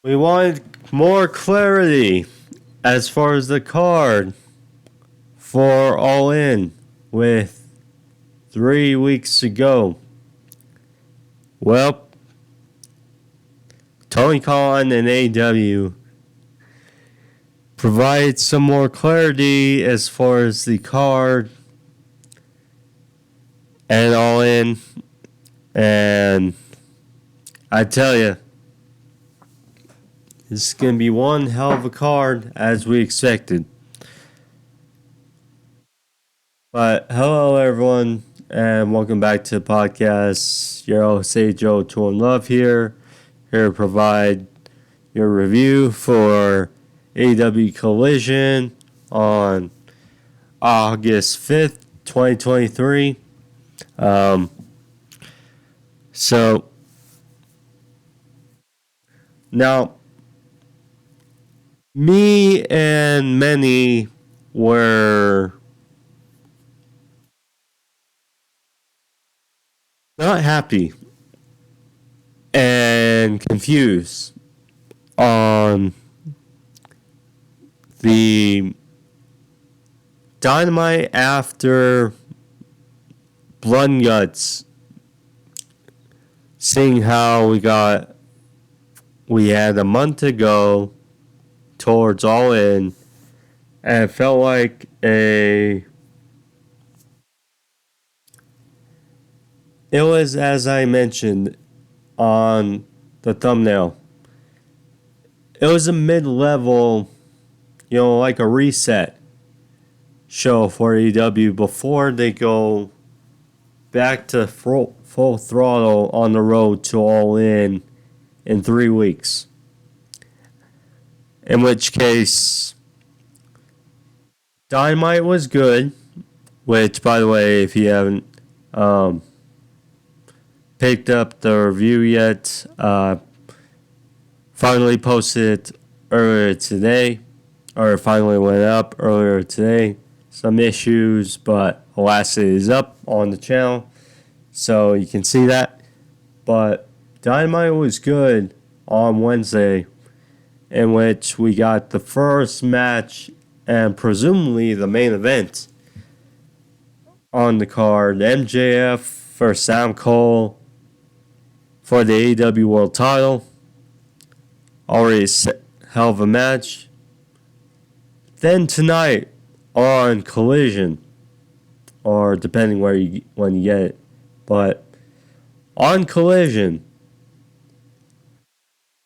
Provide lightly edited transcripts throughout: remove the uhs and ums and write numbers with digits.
We wanted more clarity as far as the card for All In with 3 weeks to go. Well, Tony Khan and AEW provided some more clarity as far as the card and All In, and I tell you, this is going to be one hell of a card as we expected. But hello everyone, and welcome back to the podcast. Your host Joe Tool and Love here to provide your review for AEW Collision on August 5th, 2023. So now, me and many were not happy and confused on the Dynamite after Blood and Guts, seeing how we had a month to go towards All In, and it felt like it was, as I mentioned on the thumbnail, it was a mid-level, like a reset show for AEW before they go back to full throttle on the road to All In 3 weeks. In which case, Dynamite was good, which, by the way, if you haven't picked up the review yet, finally posted it earlier today, or finally went up earlier today. Some issues, but alas, it is up on the channel, so you can see that. But Dynamite was good on Wednesday, in which we got the first match and presumably the main event on the card. MJF versus Sam Cole for the AEW World Title. Already a hell of a match. Then tonight on Collision, or depending when you get it, but on Collision,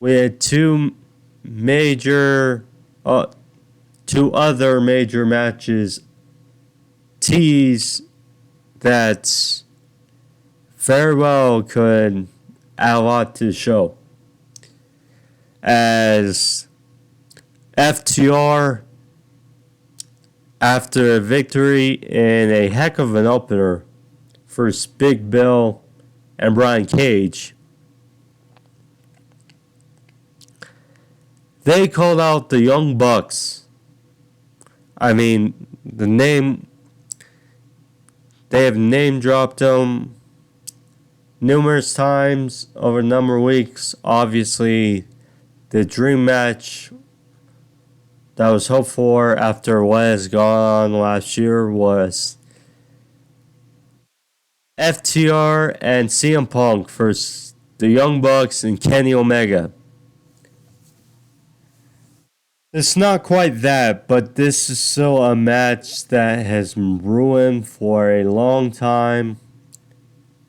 we had two other major matches teased that very well could add a lot to the show, as FTR, after a victory in a heck of an opener for Big Bill and Brian Cage, they called out the Young Bucks. I mean, they have name dropped them numerous times over a number of weeks. Obviously, the dream match that was hoped for after what has gone on last year was FTR and CM Punk versus the Young Bucks and Kenny Omega. It's not quite that, but this is still a match that has ruined for a long time.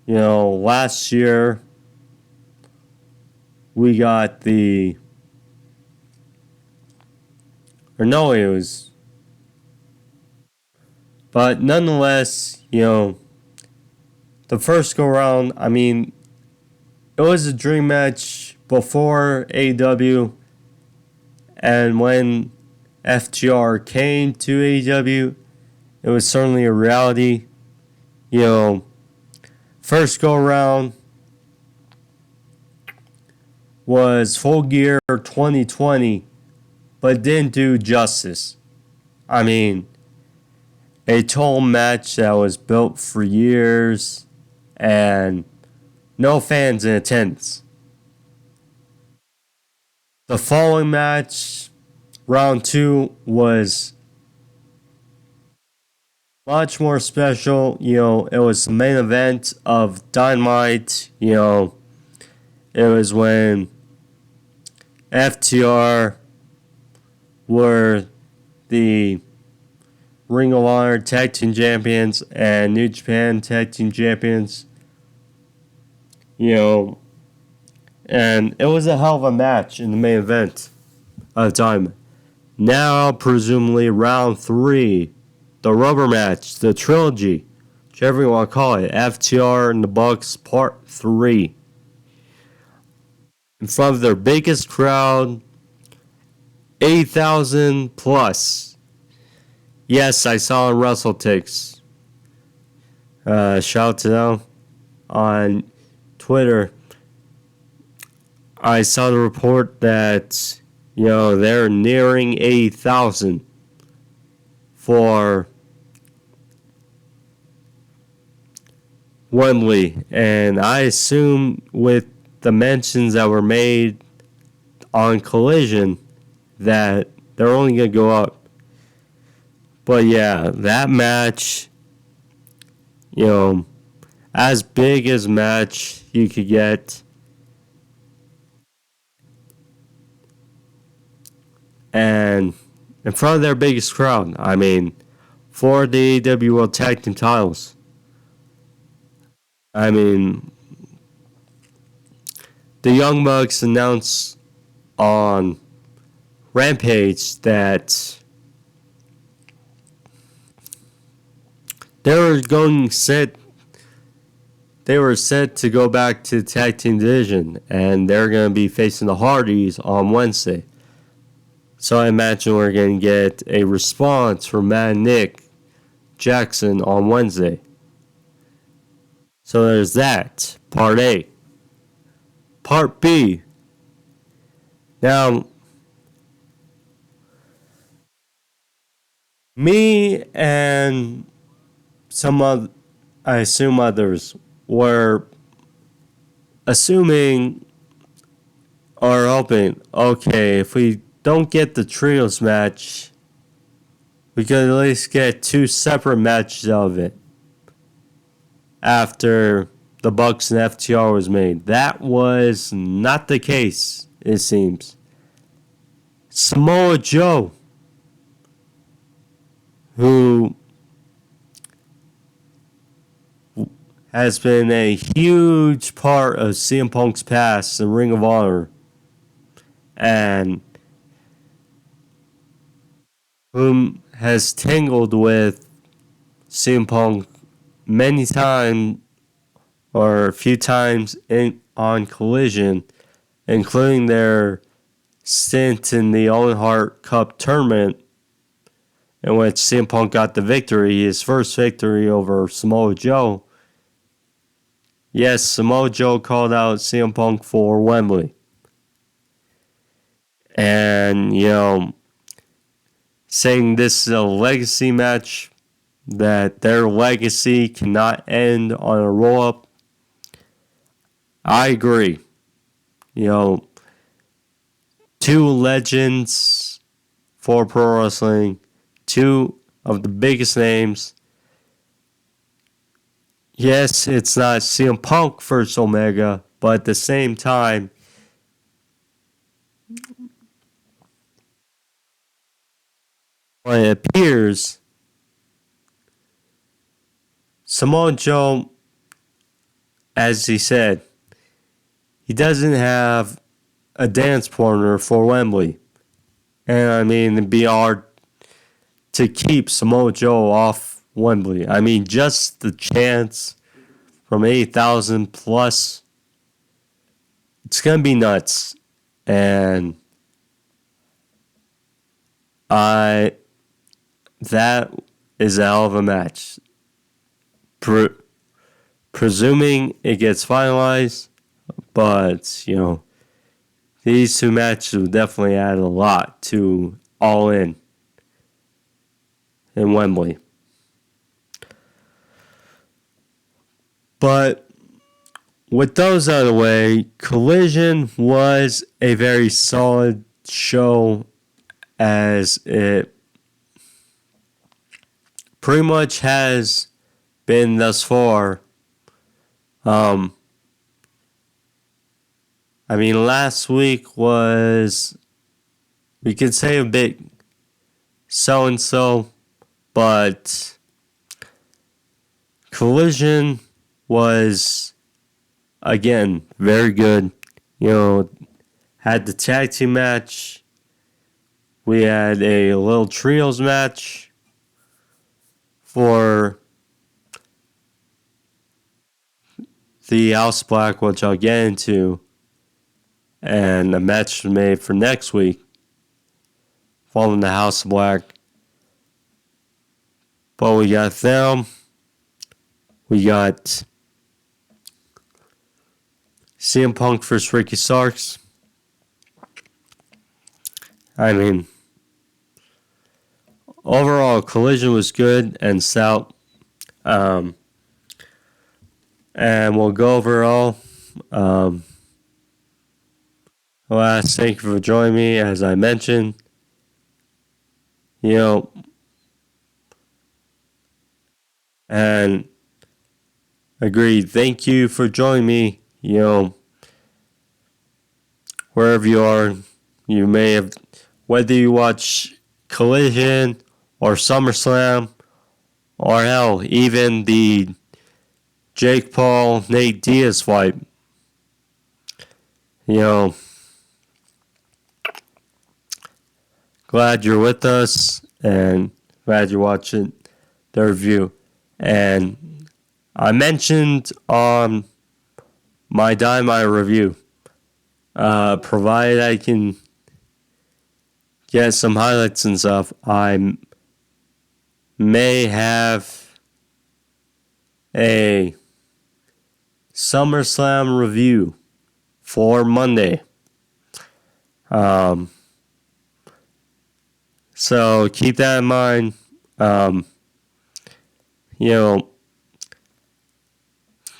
Last year we got but nonetheless, the first go round, I mean, it was a dream match before AEW. And when FTR came to AEW, it was certainly a reality. First go around was Full Gear 2020, but didn't do justice. I mean, a total match that was built for years and no fans in attendance. The following match, round 2, was much more special. It was the main event of Dynamite. It was when FTR were the Ring of Honor Tag Team Champions and New Japan Tag Team Champions. And it was a hell of a match in the main event of Dynamite. Now, presumably, round 3, the rubber match, the trilogy, whichever you want to call it, FTR and the Bucks, part 3. In front of their biggest crowd, 8,000 plus. Yes, I saw on WrestleTix. Shout out to them on Twitter. I saw the report that, they're nearing 80,000 for Wembley. And I assume with the mentions that were made on Collision that they're only going to go up. But yeah, that match, as big as match you could get. And in front of their biggest crowd, for the AEW World Tag Team titles. The Young Bucks announced on Rampage that they were set to go back to the tag team division, and they're going to be facing the Hardys on Wednesday. So I imagine we're going to get a response from Matt and Nick Jackson on Wednesday. So there's that, part A. Part B. Now, me and some other, I assume others, were assuming or hoping, okay, if we don't get the trios match, we could at least get 2 separate matches out of it after the Bucks and FTR was made. That was not the case, it seems. Samoa Joe, who has been a huge part of CM Punk's past in Ring of Honor, and whom has tangled with CM Punk many times, or a few times on Collision, including their stint in the Owen Hart Cup tournament, in which CM Punk got the victory, his first victory over Samoa Joe. Yes, Samoa Joe called out CM Punk for Wembley. And, saying this is a legacy match, that their legacy cannot end on a roll-up. I agree. 2 legends for pro wrestling, 2 of the biggest names. Yes, it's not CM Punk versus Omega, but at the same time, it appears Samoa Joe, as he said, he doesn't have a dance partner for Wembley. And it'd be hard to keep Samoa Joe off Wembley. Just the chance from 8,000 plus, it's going to be nuts. And that is a hell of a match. Presuming it gets finalized, but, these 2 matches will definitely add a lot to All In Wembley. But with those out of the way, Collision was a very solid show, as it pretty much has been thus far. Last week was, we could say, a bit so-and-so, but Collision was, again, very good. Had the tag team match. We had a little trios match for the House Black, which I'll get into, and a match made for next week following the House Black. But we got them. We got CM Punk vs Ricky Starks. Overall, Collision was good and stout. And we'll go over all. Last, thank you for joining me, as I mentioned. And agreed. Thank you for joining me. Wherever you are, you may have, whether you watch Collision or SummerSlam, or hell, even the Jake Paul, Nate Diaz fight. Glad you're with us, and glad you're watching the review. And I mentioned on my Dynamite review, provided I can get some highlights and stuff, I may have a SummerSlam review for Monday. So keep that in mind.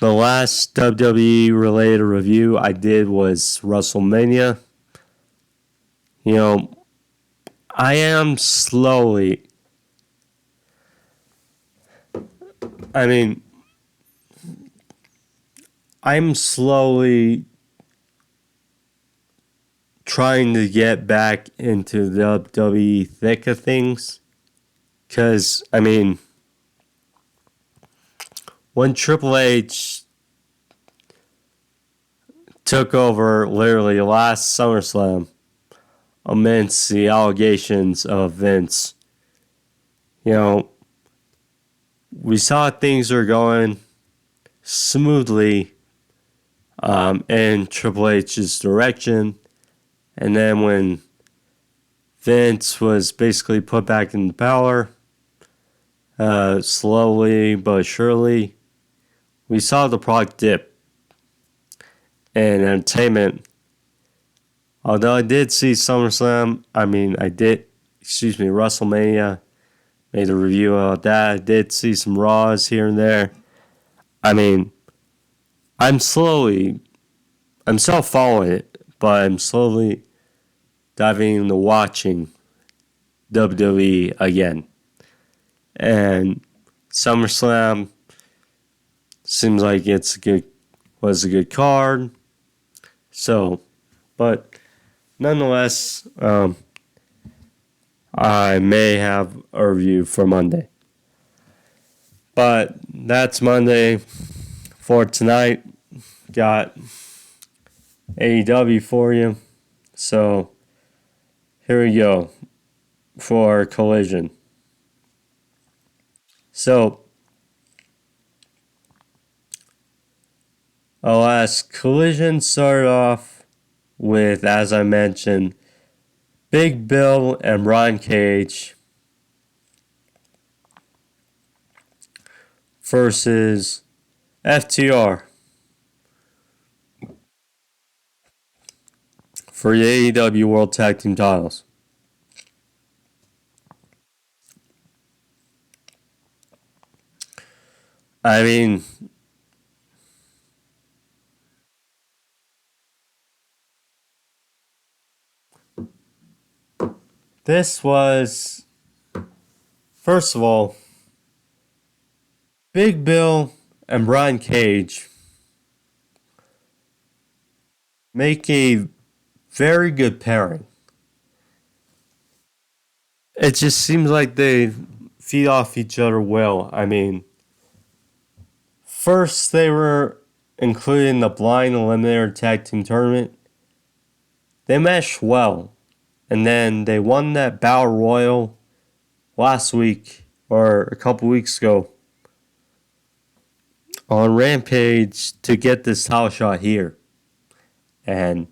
The last WWE related review I did was WrestleMania. I am slowly, I'm slowly trying to get back into the WWE thick of things. Because, when Triple H took over literally last SummerSlam, amidst the allegations of Vince, we saw things were going smoothly in Triple H's direction. And then when Vince was basically put back into power, slowly but surely, we saw the product dip in entertainment. Although I did see SummerSlam, WrestleMania, made a review of that. I did see some Raws here and there. I'm still following it, but I'm slowly diving into watching WWE again. And SummerSlam seems like was a good card. So, but nonetheless, I may have a review for Monday. But that's Monday. For tonight, got AEW for you. So, here we go for Collision. So, Collision started off with, as I mentioned, Big Bill and Brian Cage versus FTR for the AEW World Tag Team titles. This was, first of all, Big Bill and Brian Cage make a very good pairing. It just seems like they feed off each other well. I mean, first they were included in the Blind Eliminator Tag Team Tournament. They meshed well. And then they won that Battle Royal last week or a couple weeks ago on Rampage to get this title shot here. And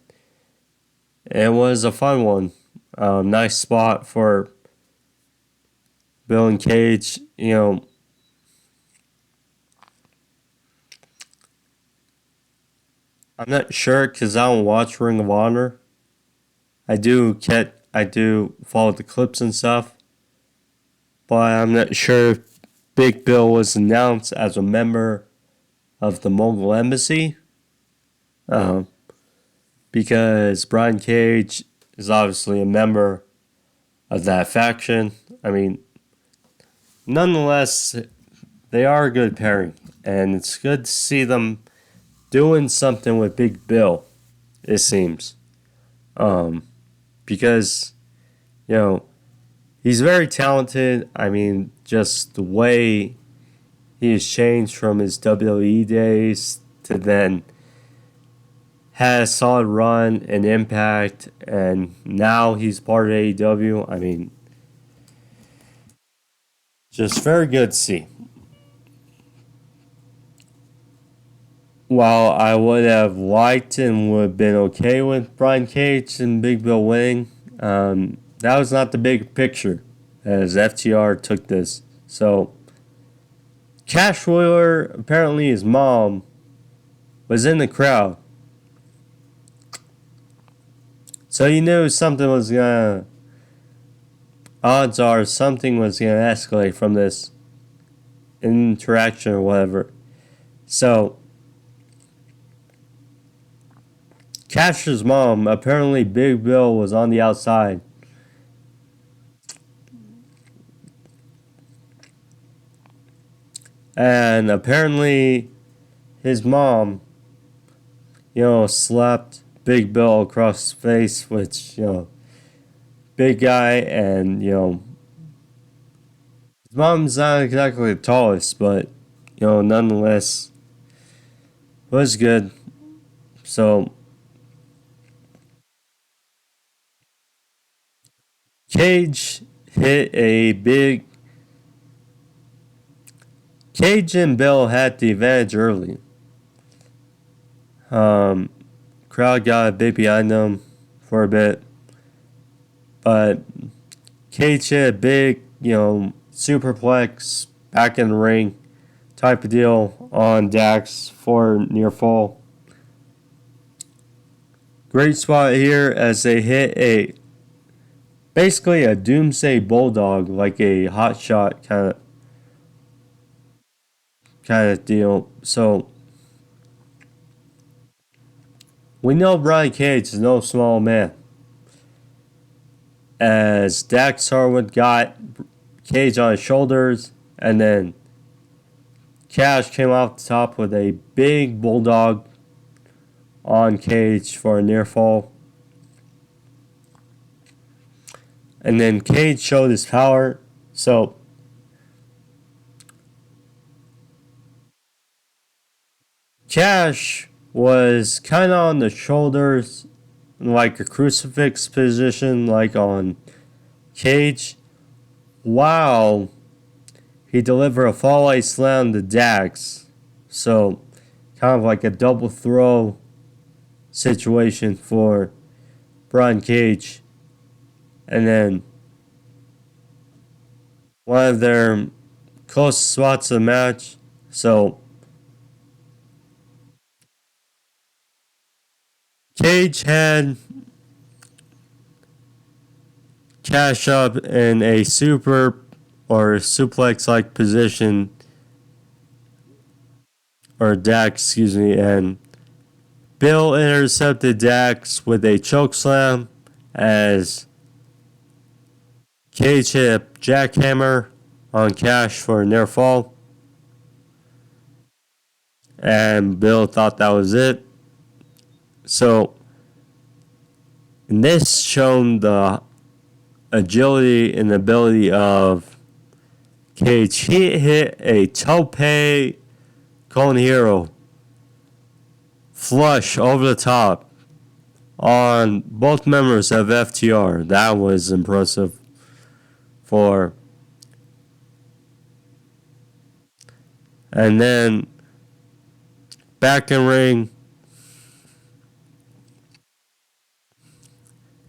it was a fun one. Nice spot for Bill and Cage. You know, I'm not sure because I don't watch Ring of Honor. I do follow the clips and stuff, but I'm not sure if Big Bill was announced as a member of the Mongol Embassy, because Brian Cage is obviously a member of that faction. I mean, nonetheless, they are a good pairing, and it's good to see them doing something with Big Bill, it seems. Because, you know, he's very talented. I mean, just the way he has changed from his WWE days to then had a solid run and Impact, and now he's part of AEW. I mean, just very good to see. While I would have liked and would have been okay with Brian Cage and Big Bill winning, that was not the big picture as FTR took this. So, Cash Wheeler, apparently his mom, was in the crowd. So you knew something was gonna, odds are something was gonna escalate from this interaction or whatever. So, Cash's mom, apparently Big Bill was on the outside. And apparently his mom, you know, slapped Big Bill across his face, which, you know, big guy, and, you know, his mom's not exactly the tallest, but, you know, nonetheless, was good. So, Cage and Bill had the advantage early. Crowd got a bit behind them for a bit, but Cage hit a big, you know, superplex back in the ring type of deal on Dax for near fall. Great spot here as they hit basically a Doomsday Bulldog, like a hot shot kind of deal. So we know Brian Cage is no small man. As Dax Harwood got Cage on his shoulders, and then Cash came off the top with a big Bulldog on Cage for a near fall. And then Cage showed his power. So Cash was kind of on the shoulders, like a crucifix position, like on Cage, while he delivered a Fallaway Slam to Dax. So kind of like a double throw situation for Brian Cage. And then one of their closest spots of the match. So Cage had Cash up in a super or suplex-like position, or Dax, excuse me, and Bill intercepted Dax with a choke slam as Cage hit a jackhammer on Cash for a near fall. And Bill thought that was it. So, in this shown the agility and ability of Cage. He hit a tope con hero flush over the top on both members of FTR. That was impressive for. And then back in ring,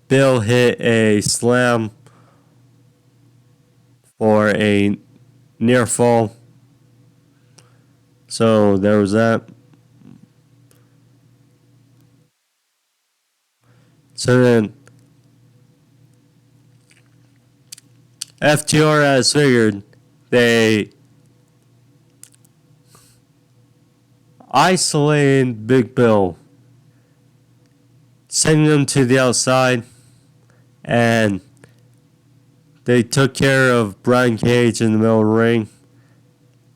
Bill hit a slam for a near fall. So there was that. So then FTR, as figured, they isolated Big Bill, sending him to the outside, and they took care of Brian Cage in the middle of the ring,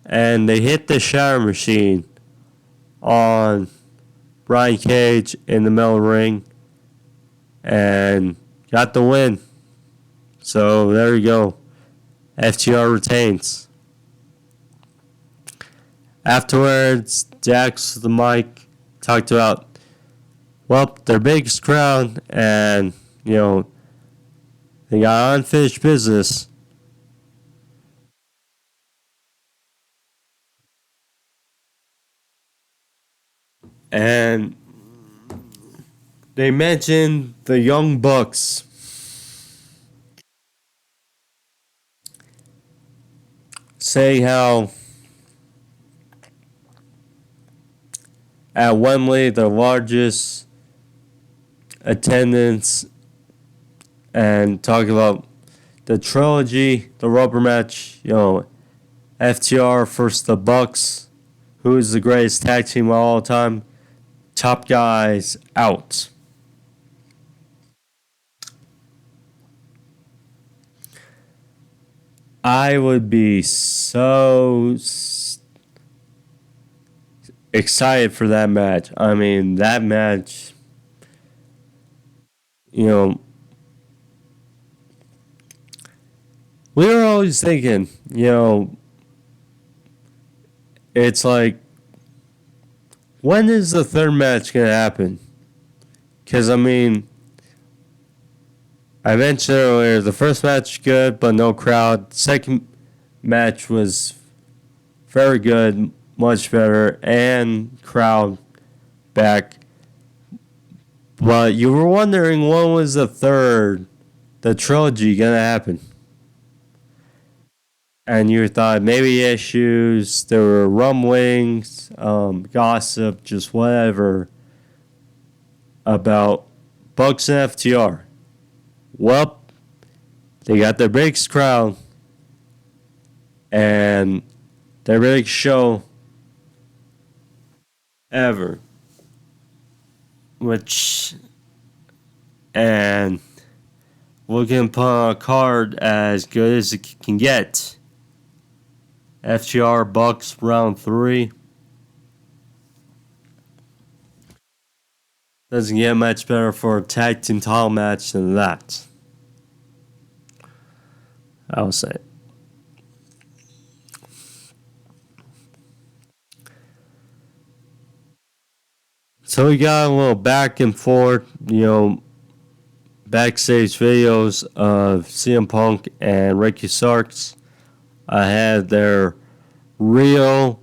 and they hit the Shatter Machine on Brian Cage in the middle of the ring and got the win. So there you go. FTR retains. Afterwards, Dax with the mic talked about, well, their biggest crowd, and, you know, they got unfinished business. And they mentioned the Young Bucks. Saying how at Wembley, the largest attendance, and talking about the trilogy, the rubber match, you know, FTR versus the Bucks, who is the greatest tag team of all time, top guys out. I would be so excited for that match. I mean, that match, you know, we were always thinking, you know, it's like, when is the third match going to happen? Because, I mean, I mentioned earlier, the first match good, but no crowd. Second match was very good, much better, and crowd back. But you were wondering, when was the trilogy going to happen? And you thought maybe issues, there were rumblings, gossip, just whatever about Bucks and FTR. Well, they got their biggest crowd and their biggest show ever. And looking upon a card as good as it can get. FTR Bucks round 3. Doesn't get much better for a tag team title match than that. I will say. So we got a little back and forth, you know, backstage videos of CM Punk and Ricky Starks. I had their real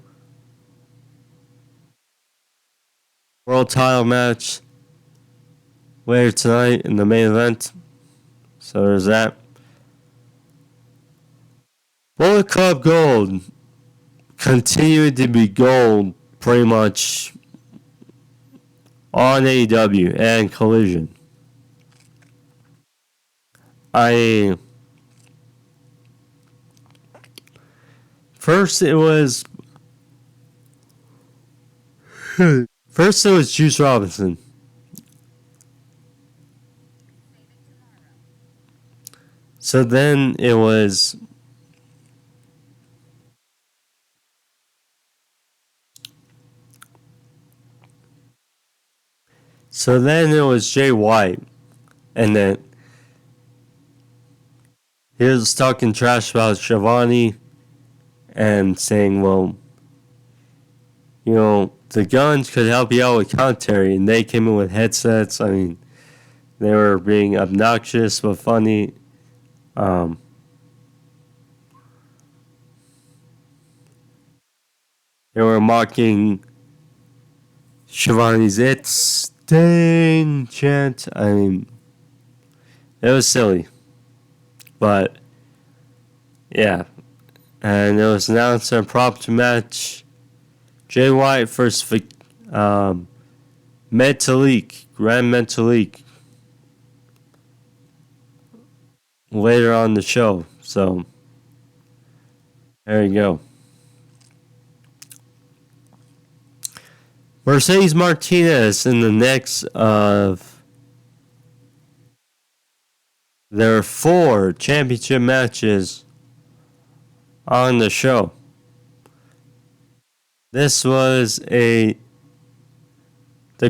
world title match later tonight in the main event. So there's that. Bullet Club Gold continued to be gold pretty much on AEW and Collision. First it was Juice Robinson. So then it was Jay White, and then he was talking trash about Shivani and saying, well, the guns could help you out with commentary, and they came in with headsets. I mean, they were being obnoxious but funny. They were mocking Shivani's "It's Sting" chant. I mean, it was silly. But, yeah. And it was announced a prompt match. Jay White versus Metalik later on the show. So, there you go. Mercedes Martinez in the next of their 4 championship matches on the show. This was the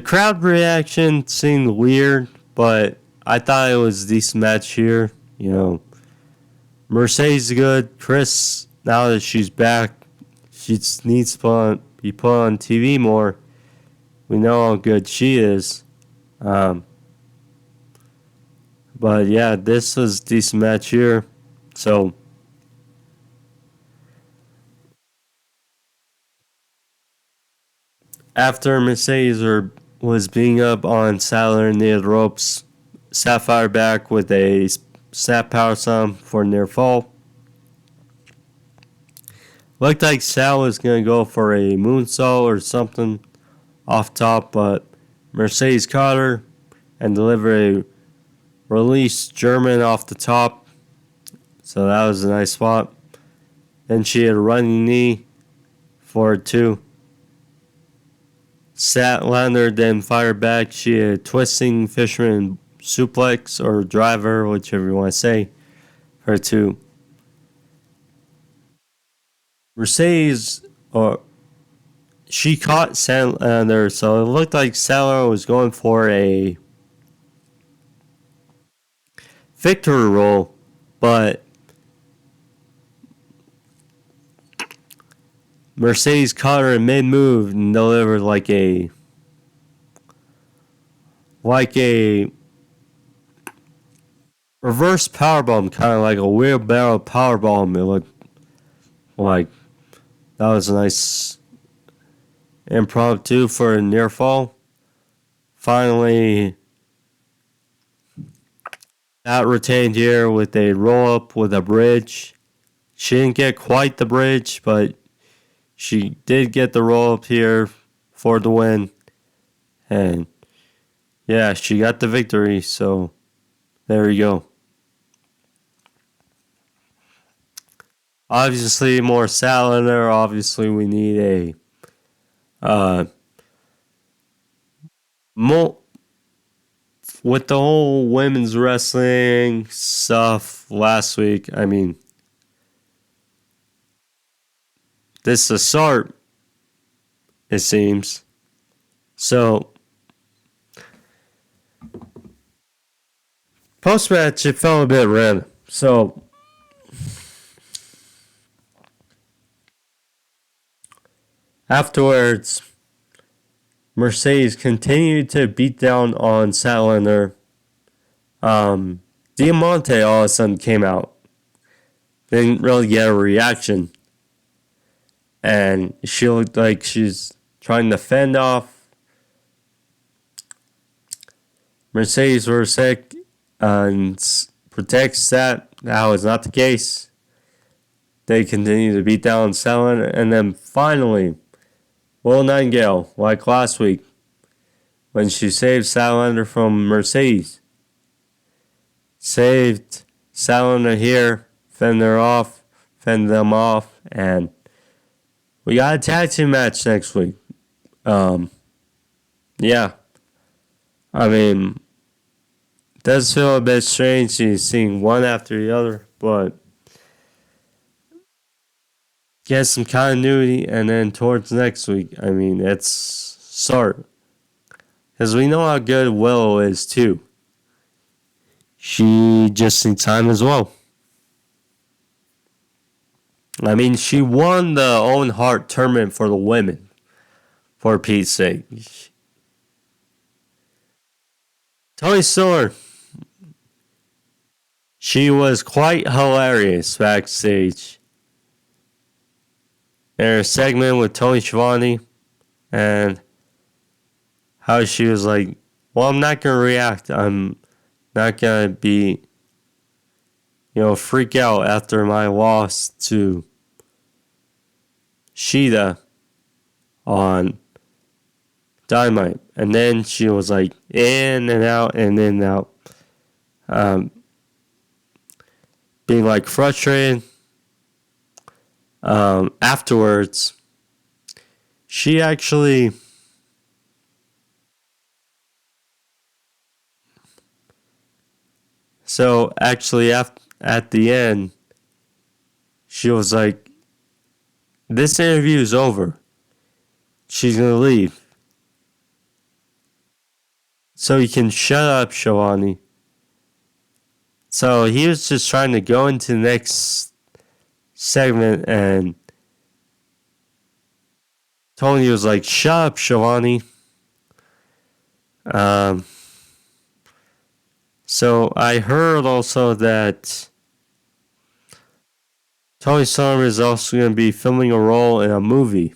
crowd reaction seemed weird, but I thought it was a decent match here. Mercedes is good. Kris, now that she's back, she needs to be put on TV more. We know how good she is. But yeah, this was a decent match here. So, after Mercedes was being up on Statlander near the ropes, Sapphire back with a snap power slam for near fall. Looked like Sal was going to go for a moonsault or something off top, but Mercedes caught her and delivered a release German off the top. So that was a nice spot. Then she had a running knee for it too. Statlander then fired back. She had a twisting fisherman suplex or driver, whichever you want to say, her too. Mercedes, she caught Statlander, so it looked like Statlander was going for a victory roll, but Mercedes caught her in mid-move and delivered like a reverse powerbomb, kind of like a wheelbarrow powerbomb. It looked like that was a nice impromptu for a near fall. Finally, that retained here with a roll up with a bridge. She didn't get quite the bridge, but she did get the roll up here for the win. And yeah, she got the victory. So there you go. Obviously, more Statlander. Obviously, we need with the whole women's wrestling stuff last week. I mean, this is a start, it seems. So, post-match, it felt a bit random. So, afterwards, Mercedes continued to beat down on Statlander. Diamante all of a sudden came out. Didn't really get a reaction. And she looked like she's trying to fend off Mercedes for a sec and protects that. That was not the case. They continue to beat down Statlander. And then finally, Will Nightingale, like last week, when she saved Statlander from Mercedes. Saved Statlander here, fend them off, and we got a tag team match next week. Yeah. I mean, Does feel a bit strange seeing one after the other, but get some continuity, and then towards next week, I mean, it's start. Because we know how good Willow is, too. She just needs time as well. I mean, she won the Owen Hart tournament for the women, for Pete's sake. Toni Storm, she was quite hilarious backstage. In her segment with Tony Schiavone, and how she was like, well, I'm not going to react. I'm not going to be, freak out after my loss to Shida on Dynamite. And then she was like, in and out and in and out. Being like frustrated. Afterwards, she actually at the end, she was like, this interview is over. She's going to leave. So you can shut up, Schiavone. So he was just trying to go into the next segment, and Tony was like, shut up, Schiavone. So I heard also that Toni Storm is also going to be filming a role in a movie.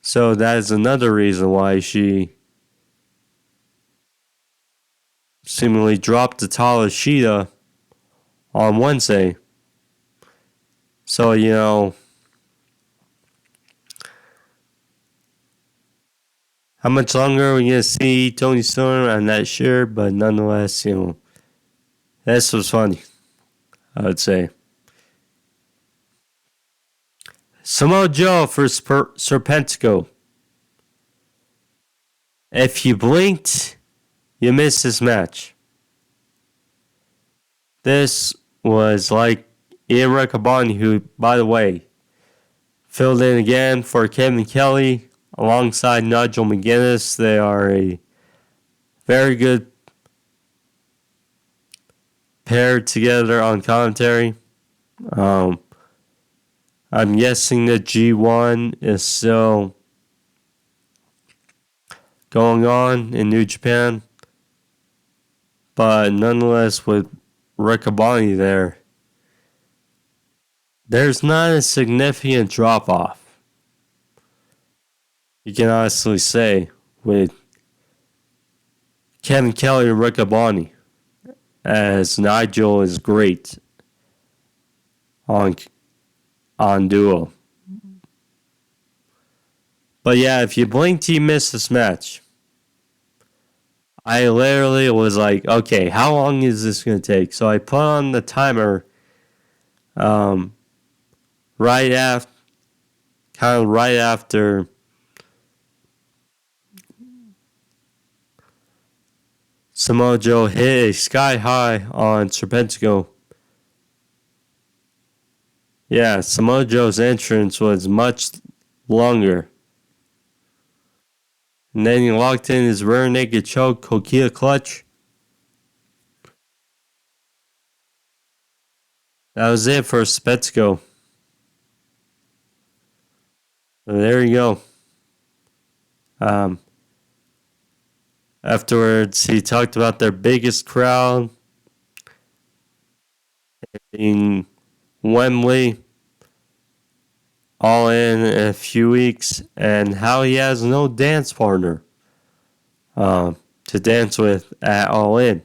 So that is another reason why she seemingly dropped the title of Shida on Wednesday. So, how much longer are we going to see Toni Storm? I'm not sure, but nonetheless, this was funny, I would say. Samoa Joe vs Serpentico. If you blinked, you missed this match. This was like Ian Riccaboni, who, by the way, filled in again for Kevin Kelly alongside Nigel McGuinness. They are a very good pair together on commentary. I'm guessing that G1 is still going on in New Japan. But nonetheless, with Riccaboni there's not a significant drop-off. You can honestly say with Kevin Kelly and Riccaboni, as Nigel is great on Duo. But yeah, if you blinked, you missed this match. I literally was like, okay, how long is this going to take? So I put on the timer right after Samoa Joe hit a sky high on Serpentico. Yeah, Samoa Joe's entrance was much longer. And then he locked in his rear naked choke, Coquilla clutch. That was it for Serpentico. So there you go. Afterwards, he talked about their biggest crowd in Wembley, all in a few weeks, and how he has no dance partner to dance with at All In.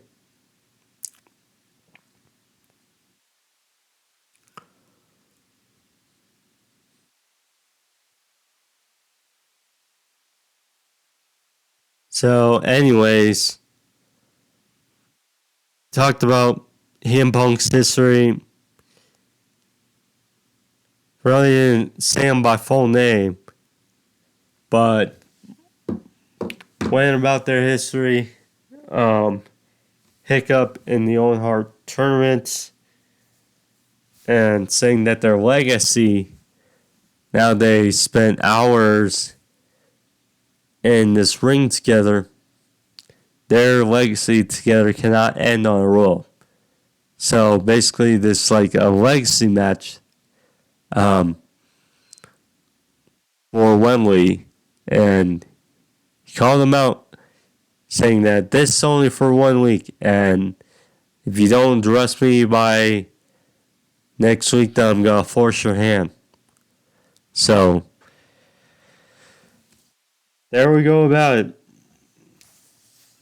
So, anyways, talked about CM Punk's history. Really didn't say him by full name, but went about their history. hiccup in the Owen Hart tournament and saying that their legacy, now they spent hours in this ring together, their legacy together cannot end on a roll. So basically, this like a legacy match for Wembley, and he called them out, saying that this is only for 1 week, and if you don't dress me by next week, then I'm gonna force your hand. So there we go about it.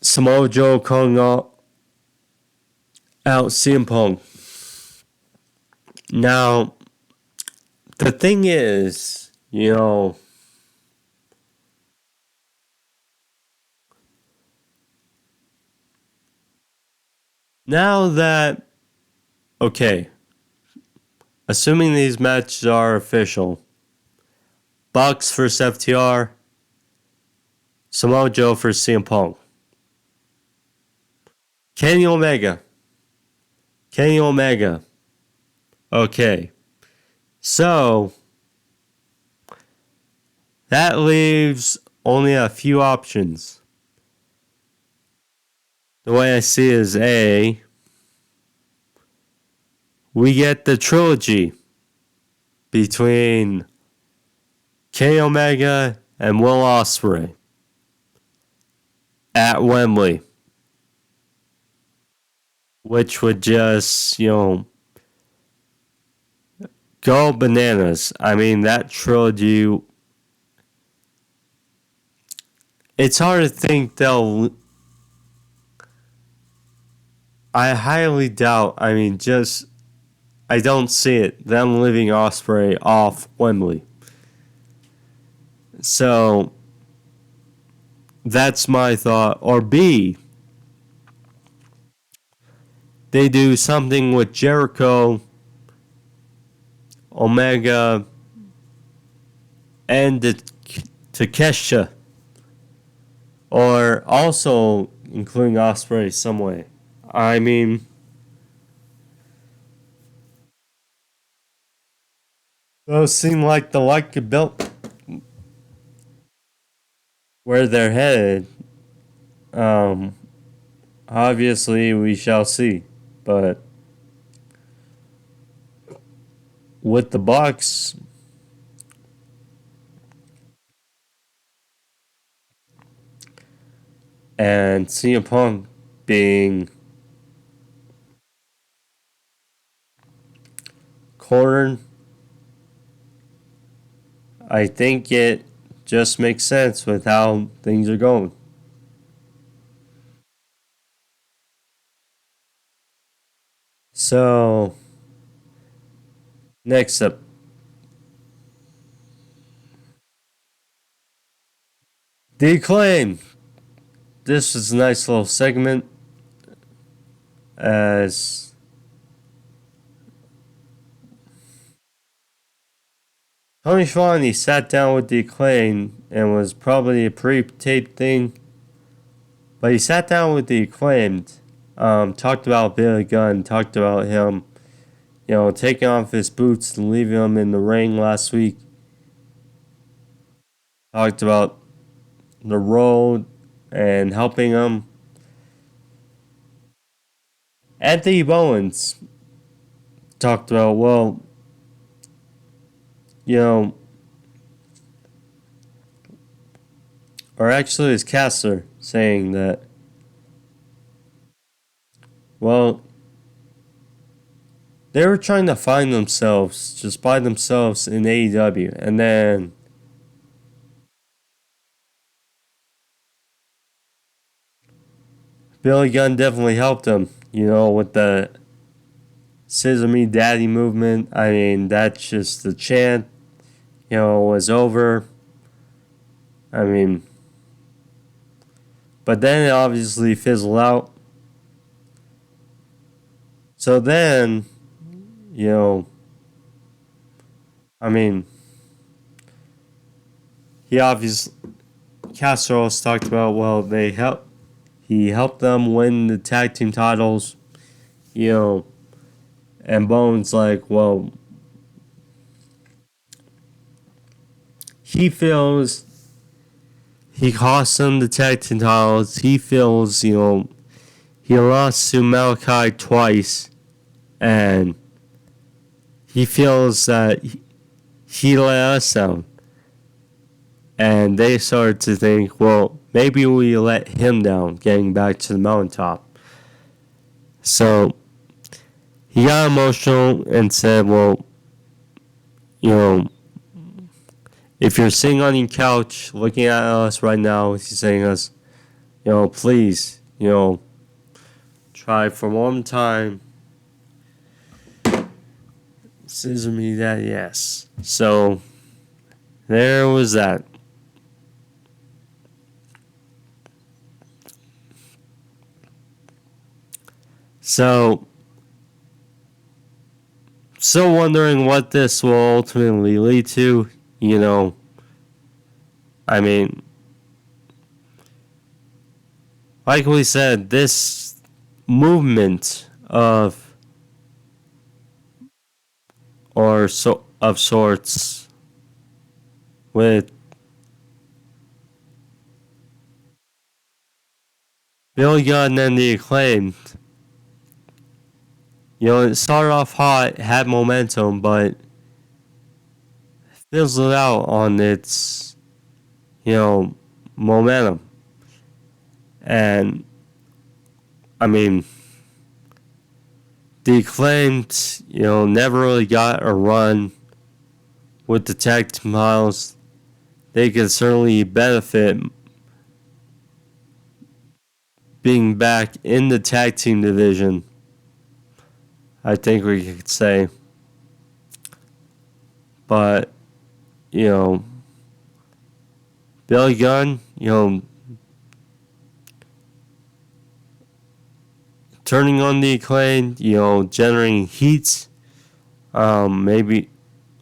Samoa Joe calling out CM Punk. Now, the thing is, now that, okay, assuming these matches are official, Bucks vs FTR, Samoa Joe vs CM Punk, Kenny Omega. Okay, so that leaves only a few options. The way I see it is A, we get the trilogy between Kenny Omega and Will Ospreay at Wembley, which would just, go bananas. I mean, that trilogy, it's hard to think they'll, I highly doubt, I don't see it, them leaving Ospreay off Wembley. So, that's my thought. Or B, they do something with Jericho, Omega, and Takeshita. Or also including Ospreay some way. Those seem like the likability where they're headed. Obviously, we shall see. But with the Bucks, and CM Punk being cornered, I think it just makes sense with how things are going. So, next up, The Acclaim. This was a nice little segment as Tony Schiavone sat down with The Acclaim, and was probably a pre-taped thing, but he sat down with The Acclaimed, talked about Billy Gunn, talked about him, taking off his boots and leaving him in the ring last week, talked about the road and helping him. Anthony Bowens talked about, or actually his caster saying that, they were trying to find themselves just by themselves in AEW, and then Billy Gunn definitely helped them, with the Scissor Me Daddy movement. That's just the chant, was over. But then it obviously fizzled out. So then, he obviously, Castro talked about, He helped them win the tag team titles, you know, and Bones like, well, he feels he cost them the tag team titles. He feels, you know, he lost to Malachi twice, and he feels that he let us down. And they started to think, well, maybe we let him down getting back to the mountaintop. So he got emotional and said, well, you know, if you're sitting on your couch looking at us right now, he's saying us, you know, please, you know, try for one time. Scissor me that, yes. So there was that. So, still wondering what this will ultimately lead to. You know, I mean, like we said, this movement of sorts with Billy Gunn and the Acclaimed. You know, it started off hot, had momentum, but fizzled out on its, you know, momentum. And, I mean, the Acclaimed, you know, never really got a run with the tag team titles. They could certainly benefit being back in the tag team division, I think we could say. But, you know, Billy Gunn, you know, turning on the Acclaimed, you know, generating heat. Maybe,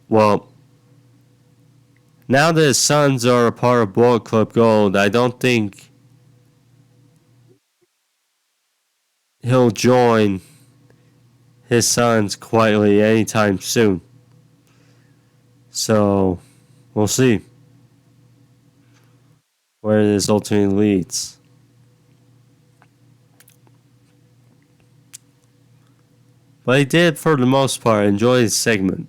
well, now that his sons are a part of Bullet Club Gold, I don't think he'll join his sons quietly anytime soon. So, we'll see where this ultimately leads. But I did, for the most part, enjoy this segment.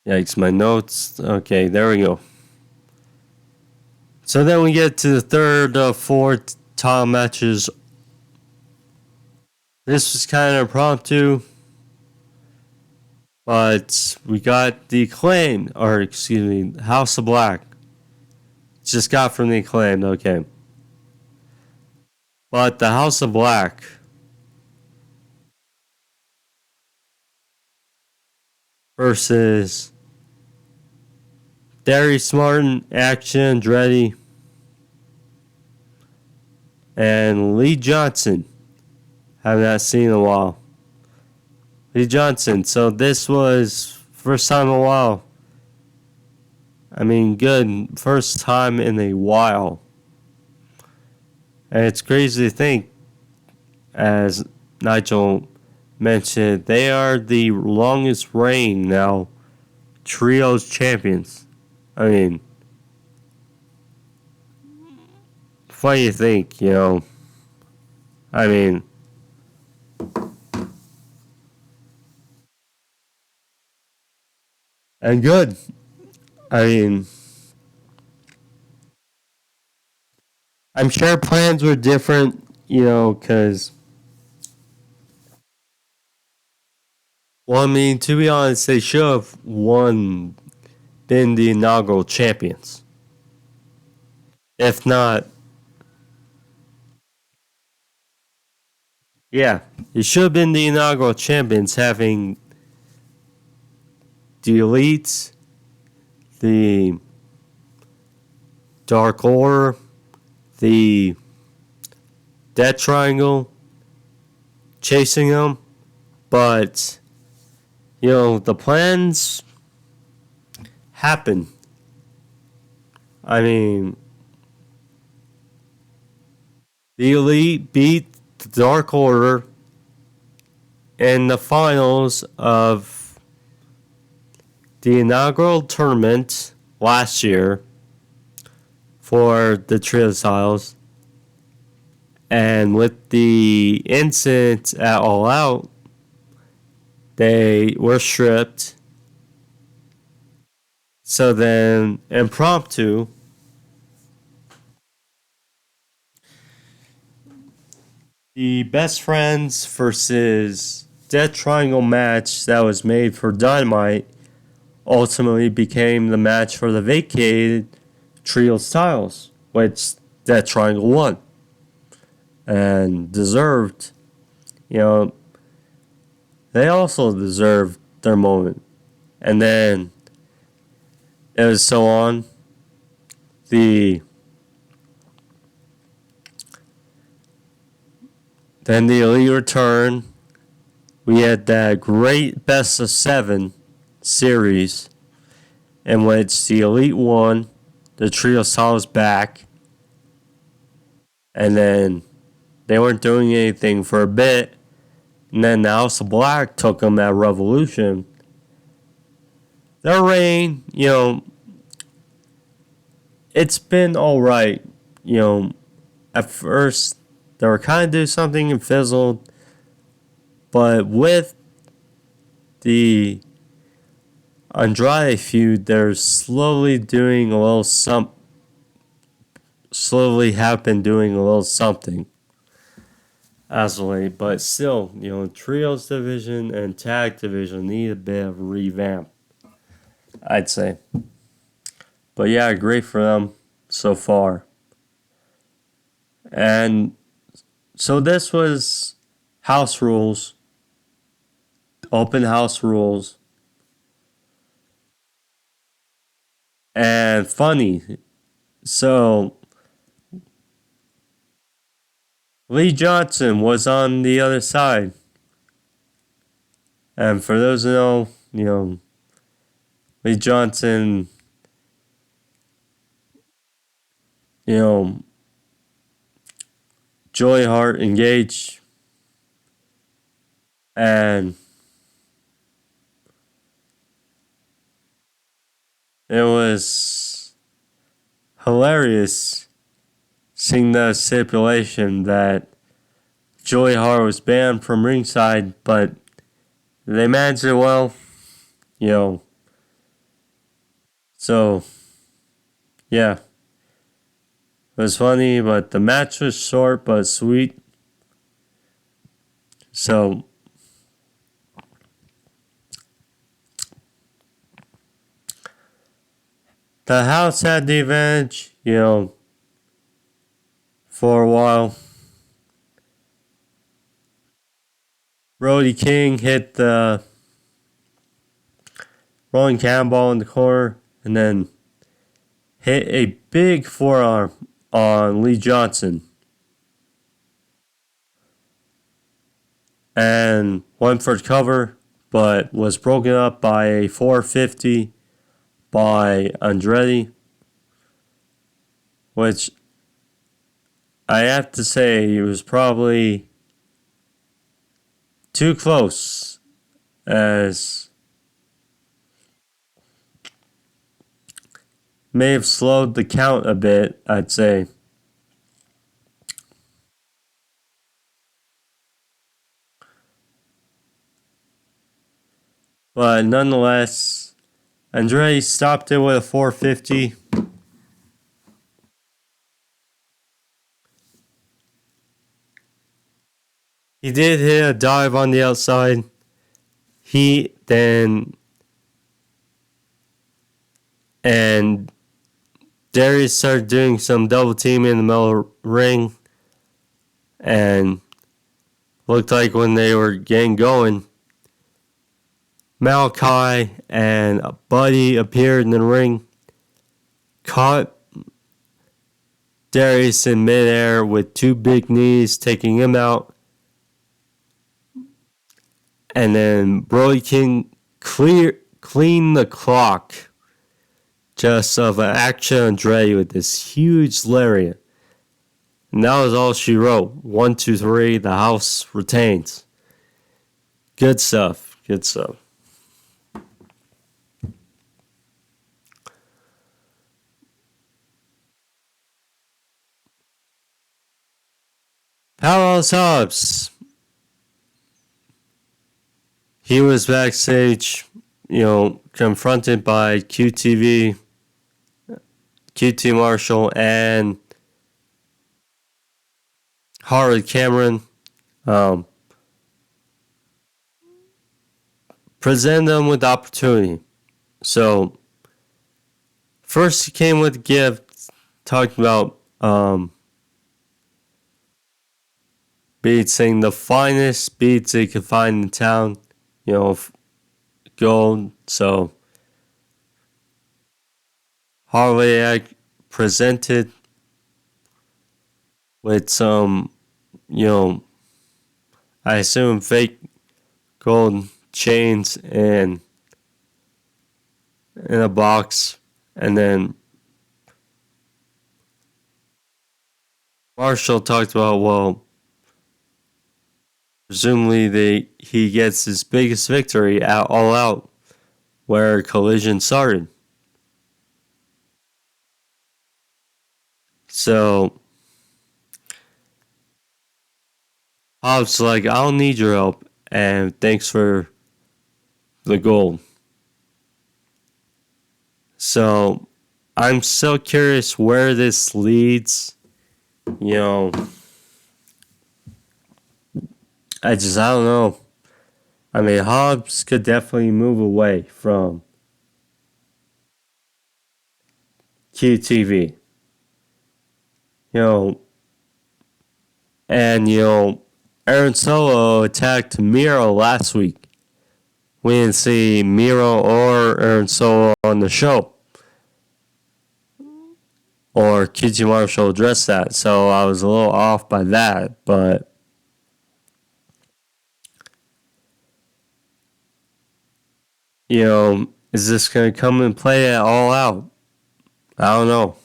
Yikes, my notes. Okay, there we go. So then we get to the third of four title matches. This was kind of impromptu, but we got the Acclaimed, or excuse me, House of Black. Just got from the Acclaimed, okay. But the House of Black versus Darius Martin, Action Andretti, and Lee Johnson. Haven't not seen in a while. Lee Johnson. So this was first time in a while. I mean, good. First time in a while. And it's crazy to think, as Nigel mentioned, they are the longest reigning now trios champions. I mean, funny to think, you know. I mean, and good. I mean, I'm sure plans were different, you know, because, well, I mean, to be honest, they should have been the inaugural champions. If not, yeah, it should have been the inaugural champions, having the Elites, the Dark Order, the Death Triangle, chasing them, But, the plans happen. I mean, the Elite beat the Dark Order in the finals of the inaugural tournament last year for the Trio Styles. And with the incident at All Out, they were stripped. So then, impromptu, the Best Friends versus Death Triangle match that was made for Dynamite ultimately became the match for the vacated Trio Styles, which Death Triangle won. And deserved, they also deserved their moment. And then it was so on. Then the Elite return. We had that great best of 7 series in which the Elite won, the Trio Styles back, and then they weren't doing anything for a bit, and then the House of Black took them at Revolution. Their reign, it's been alright. At first, they were kind of doing something and fizzled. But with the Andrade feud, they're slowly have been doing a little something as of late. But still, Trios division and Tag division need a bit of a revamp, I'd say. But yeah, great for them so far. And so this was House Rules. Open House Rules. And funny. So Lee Johnson was on the other side. And for those who know, Lee Johnson, Joey Hart engaged, and it was hilarious seeing the stipulation that Joey Hart was banned from ringside, but they managed it well, So, yeah. It was funny, but the match was short but sweet. So, the house had the advantage, for a while. Brody King hit the rolling cannonball in the corner and then hit a big forearm on Lee Johnson. And went for the cover, but was broken up by a 450 by Andretti, which I have to say it was probably too close, as may have slowed the count a bit, I'd say. But nonetheless, Andretti stopped it with a 450. He did hit a dive on the outside. And Darius started doing some double teaming in the middle of the ring. And looked like when they were getting going, Malachi and a Buddy appeared in the ring, caught Darius in midair with 2 big knees, taking him out. And then Brody King clean the clock just of an action Andretti with this huge lariat. And that was all she wrote. 1, 2, 3, the house retains. Good stuff. Good stuff. Powerhouse Hobbs. He was backstage, confronted by QT Marshall, and Harley Cameron. Present them with opportunity. So, first he came with a gift, talking about beads, saying the finest beads they could find in town, gold. So, Harley presented with some, I assume fake gold chains and in a box, and then Marshall talked about, well, presumably he gets his biggest victory at All Out, where Collision started. So Hobbs like, I don't need your help, and thanks for the gold. So I'm so curious where this leads. I don't know. I mean, Hobbs could definitely move away from QTV. And, Aaron Solo attacked Miro last week. We didn't see Miro or Aaron Solo on the show. Or QT Marshall addressed that. So I was a little off by that. But is this going to come and play it all out? I don't know.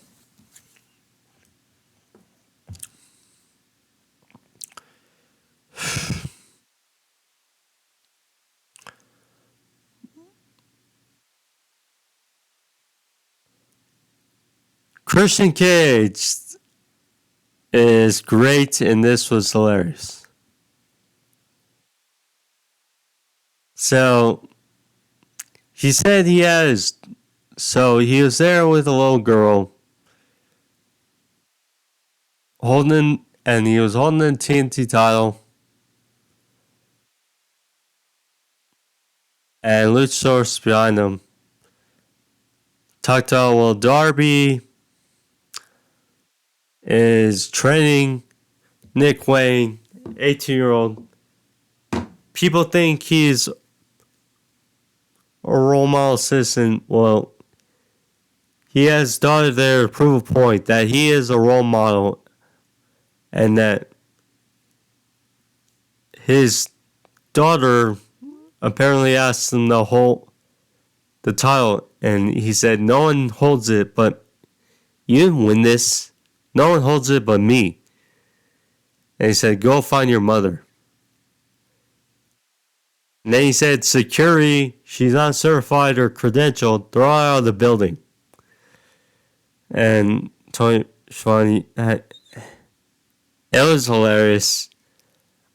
Christian Cage is great, and this was hilarious. So, he said he was there with a little girl, he was holding the TNT title, and Luchasaurus behind him. Talked about, well, Darby is training Nick Wayne, 18-year-old. People think he's a role model assistant. Well, he has started there to prove a point that he is a role model, and that his daughter apparently asked him to hold the title, and he said, no one holds it but you didn't win this. No one holds it but me. And he said, go find your mother. And then he said, security, she's not certified or credentialed, throw her out of the building. And Tony Schiavone, it was hilarious.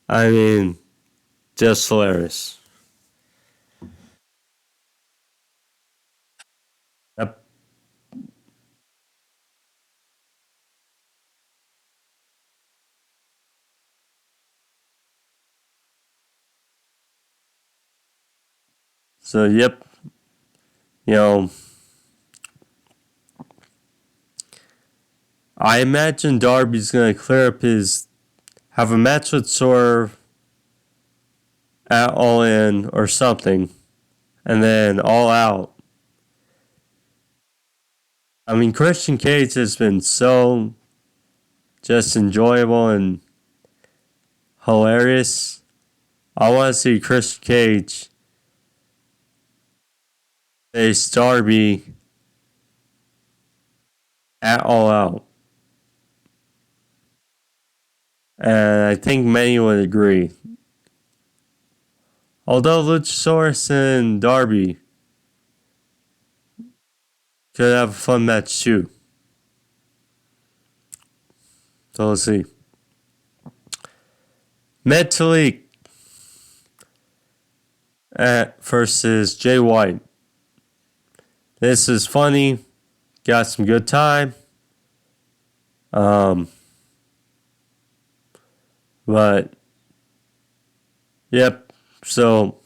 I mean, just hilarious. Yep. So, yep. I imagine Darby's going to clear up have a match with Swerve at All In or something, and then All Out. I mean, Christian Cage has been so just enjoyable and hilarious. I want to see Chris Cage face Darby at All Out. And I think many would agree. Although Luchasaurus and Darby could have a fun match too. So let's see. Metalik versus Jay White. This is funny. Got some good time. But yep. So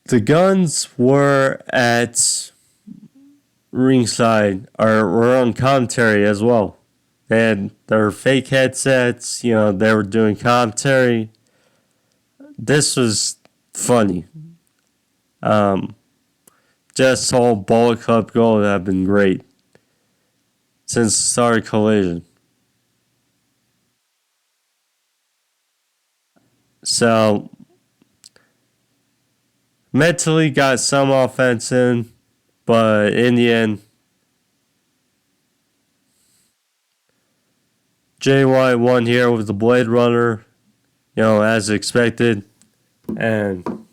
the Guns were at ringside, or were on commentary as well. They had their fake headsets, they were doing commentary. This was funny. Just all Bullet Club Gold have been great since the start of Collision. So, mentally got some offense in, but in the end, Jay White won here with the Blade Runner, as expected. And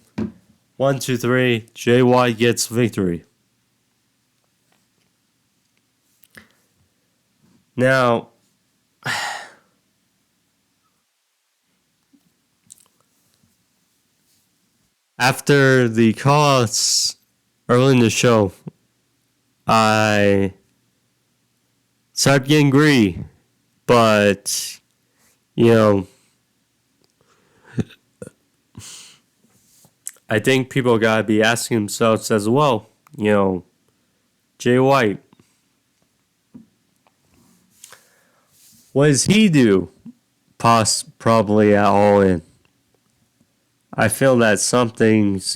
1, 2, 3, Jay White gets victory. Now, after the calls early in the show, I started getting greedy. But, I think people gotta be asking themselves as well, Jay White, what does he do? Probably at All In. I feel that something's,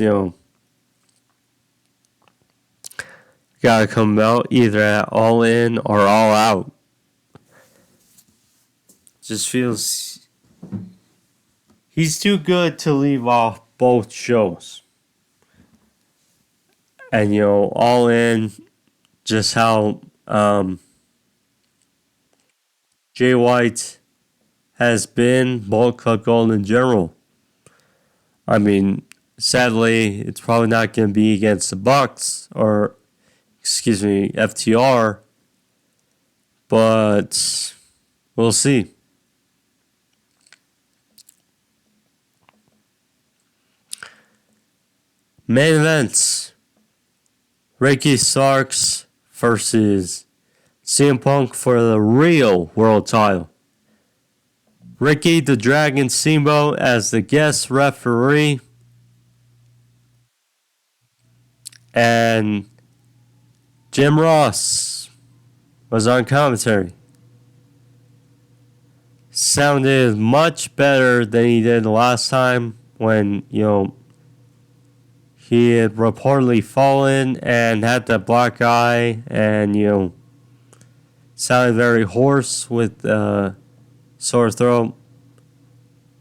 gotta come out either at All In or All Out. Just feels he's too good to leave off both shows. And All In, just how Jay White has been Bullet Club Gold in general. I mean, sadly, it's probably not going to be against the Bucks or, FTR, but we'll see. Main events. Ricky Starks versus CM Punk for the real world title. Ricky the Dragon Steamboat as the guest referee. And Jim Ross was on commentary. Sounded much better than he did the last time when, he had reportedly fallen and had that black eye and, sounded very hoarse with sore throat.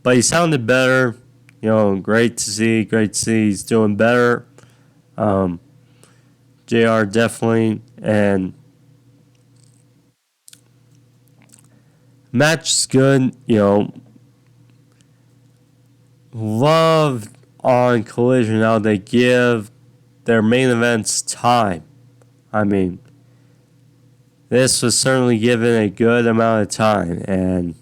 But he sounded better. Great to see. He's doing better. JR definitely. And match is good. Loved on Collision how they give their main events time. I mean, this was certainly given a good amount of time, and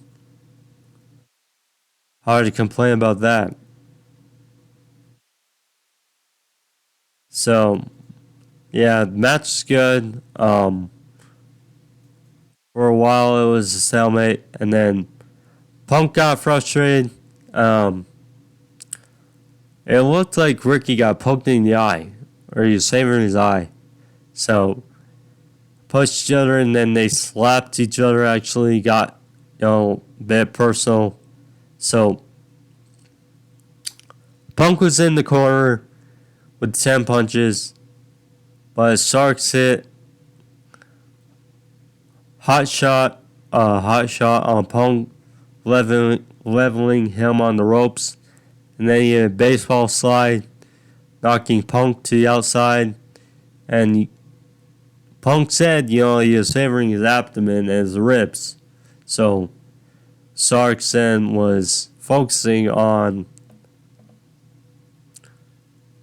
hard to complain about that. So, yeah, match is good. For a while it was a stalemate, and then Punk got frustrated. It looked like Ricky got poked in the eye, or he was saving his eye. So, pushed each other, and then they slapped each other, actually got, a bit personal. So, Punk was in the corner with 10 punches, but Starks hit hot shot on Punk, leveling him on the ropes, and then he had a baseball slide, knocking Punk to the outside, and Punk said, he was favoring his abdomen and his ribs, so Sarks then was focusing on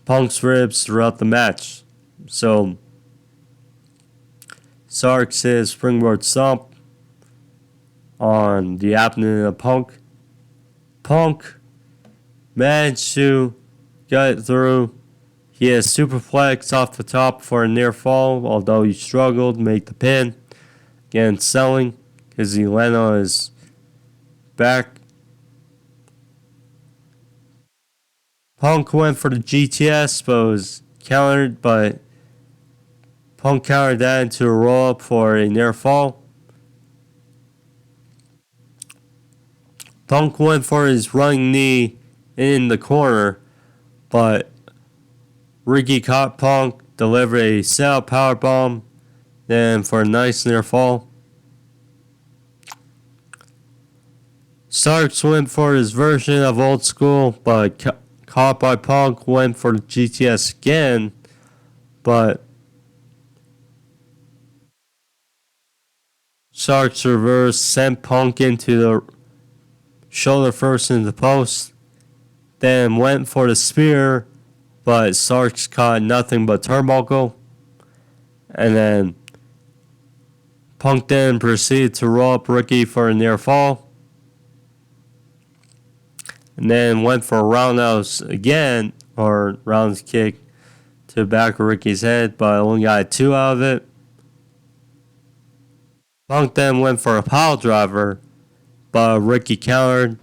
Punk's ribs throughout the match. So Sarks hit springboard stomp on the abdomen of Punk. Punk managed to get through. He had a superplex off the top for a near fall, although he struggled to make the pin. Again, selling because he landed on his back. Punk went for the GTS, but was countered, but Punk countered that into a roll up for a near fall. Punk went for his running knee in the corner, but Ricky caught Punk, delivered a set-up powerbomb, then for a nice near fall. Sarks went for his version of old school, but caught by Punk, went for the GTS again, but Sarks reversed, sent Punk into the shoulder first into the post, then went for the spear, but Sarks caught nothing but turnbuckle, and then Punk then proceeded to roll up Ricky for a near fall, and then went for a roundhouse again, or roundhouse kick to the back of Ricky's head, but only got 2 out of it. Punk then went for a pile driver, but Ricky countered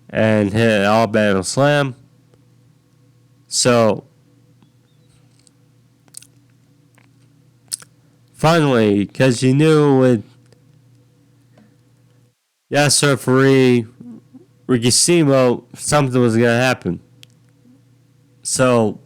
and hit an Alabama slam. So, finally, because you knew with referee Ricky Steamboat, something was going to happen. So,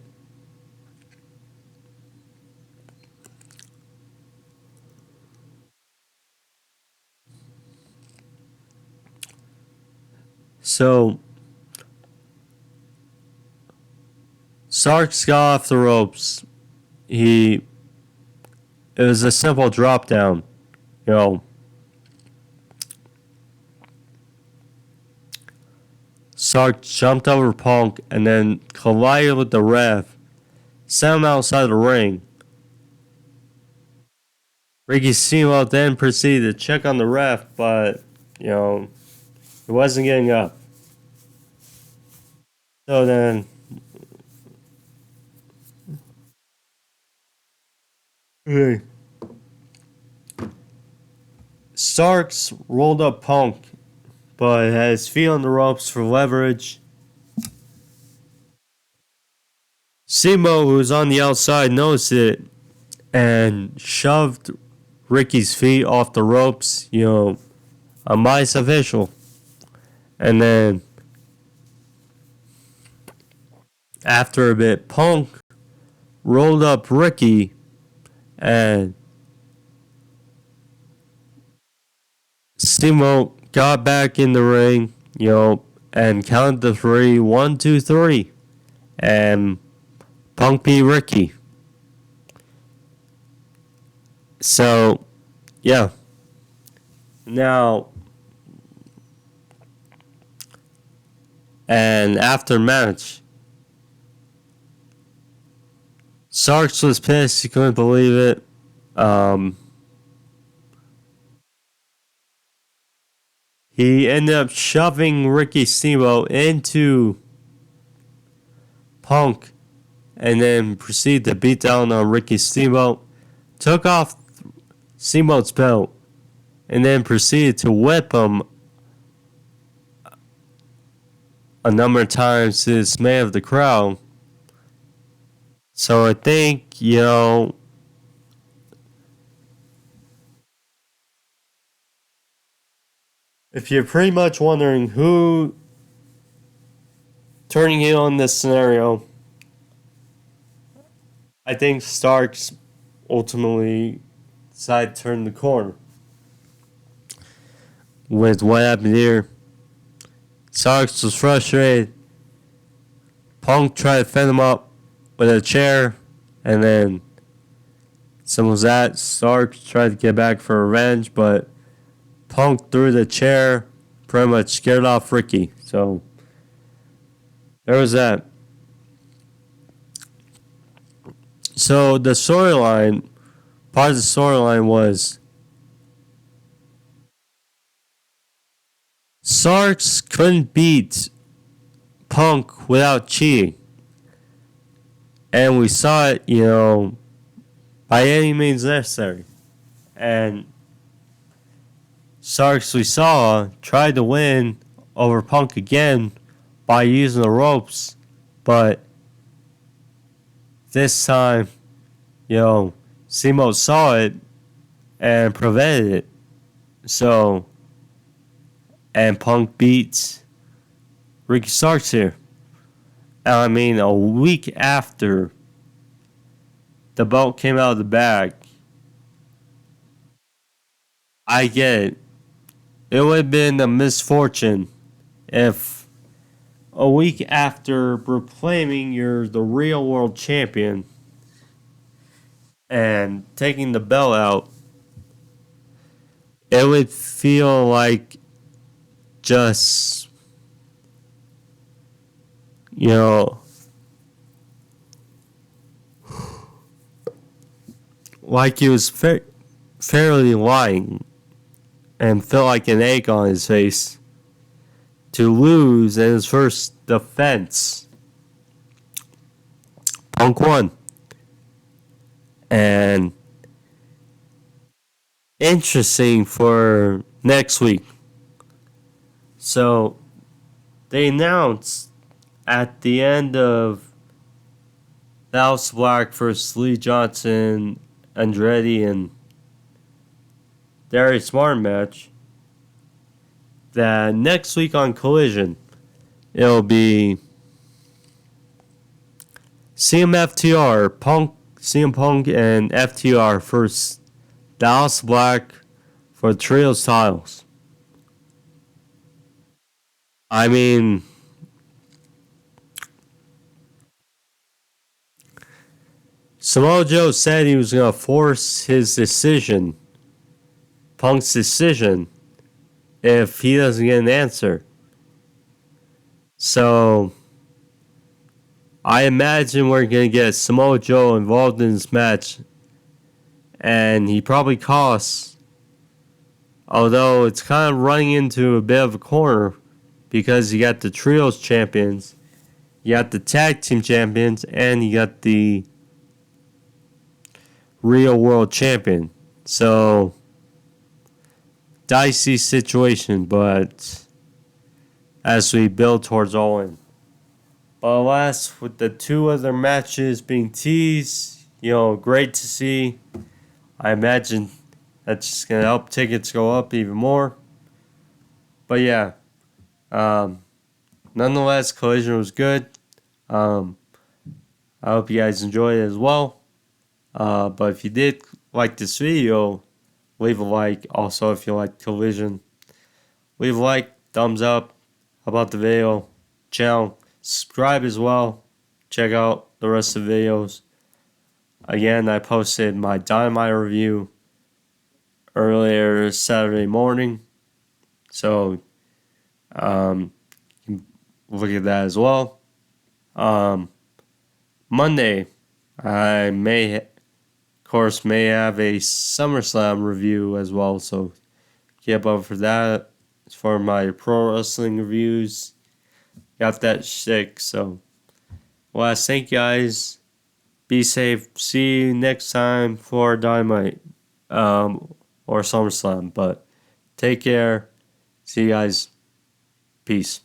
Sarks got off the ropes. It was a simple drop down, Sark jumped over Punk and then collided with the ref, sent him outside the ring. Ricky Steamboat then proceeded to check on the ref, but, he wasn't getting up. So then, Sarks rolled up Punk, but had his feet on the ropes for leverage. Simo, who was on the outside, noticed it and shoved Ricky's feet off the ropes, a mice official. And then, after a bit, Punk rolled up Ricky and Simo got back in the ring, and counted the 3, 1, 2, 3. And Punk beat Ricky. So, yeah. Now, and after match, Sarks was pissed. He couldn't believe it. He ended up shoving Ricky Steamboat into Punk and then proceeded to beat down on Ricky Steamboat. Took off Steamboat's belt and then proceeded to whip him a number of times to the dismay of the crowd. So I think, if you're pretty much wondering who turning heel in this scenario, I think Starks ultimately decided to turn the corner. with what happened here. Starks was frustrated. Punk tried to fend him up with a chair, and then some was that. Starks tried to get back for revenge, but Punk threw the chair, pretty much scared off Ricky. So there was that. So the storyline, part of the storyline was Starks couldn't beat Punk without cheating. And we saw it, by any means necessary. And Starks, we saw, tried to win over Punk again by using the ropes. But this time, Simo saw it and prevented it. So, and Punk beats Ricky Starks here. And I mean, a week after the belt came out of the bag, I get it. It would have been a misfortune if a week after proclaiming you're the real world champion and taking the belt out, it would feel like just, like he was fairly lying and felt like an egg on his face to lose in his first defense. Punk won. And interesting for next week. So they announced at the end of the House of Black versus Lee Johnson, Andretti, and Darius Martin match that next week on Collision it'll be CM Punk and FTR versus the House of Black for the Trios titles. I mean, Samoa Joe said he was going to force his decision, Punk's decision, if he doesn't get an answer. So, I imagine we're going to get Samoa Joe involved in this match. And he probably costs, although it's kind of running into a bit of a corner because you got the Trios champions, you got the Tag Team champions, and you got the Real World Champion. So, dicey situation, but as we build towards All In. But alas, with the two other matches being teased, great to see. I imagine that's just going to help tickets go up even more. But yeah, nonetheless, Collision was good. I hope you guys enjoyed it as well. But if you did like this video, leave a like. Also, if you like Collision, leave a like, thumbs up. How about the video? Channel, subscribe as well. Check out the rest of the videos. Again, I posted my Dynamite review earlier Saturday morning. So, you can look at that as well. Monday, I may have a SummerSlam review as well. So, keep up for that. As for my pro wrestling reviews, got that shtick. So, thank you guys. Be safe. See you next time for Dynamite or SummerSlam. But take care. See you guys. Peace.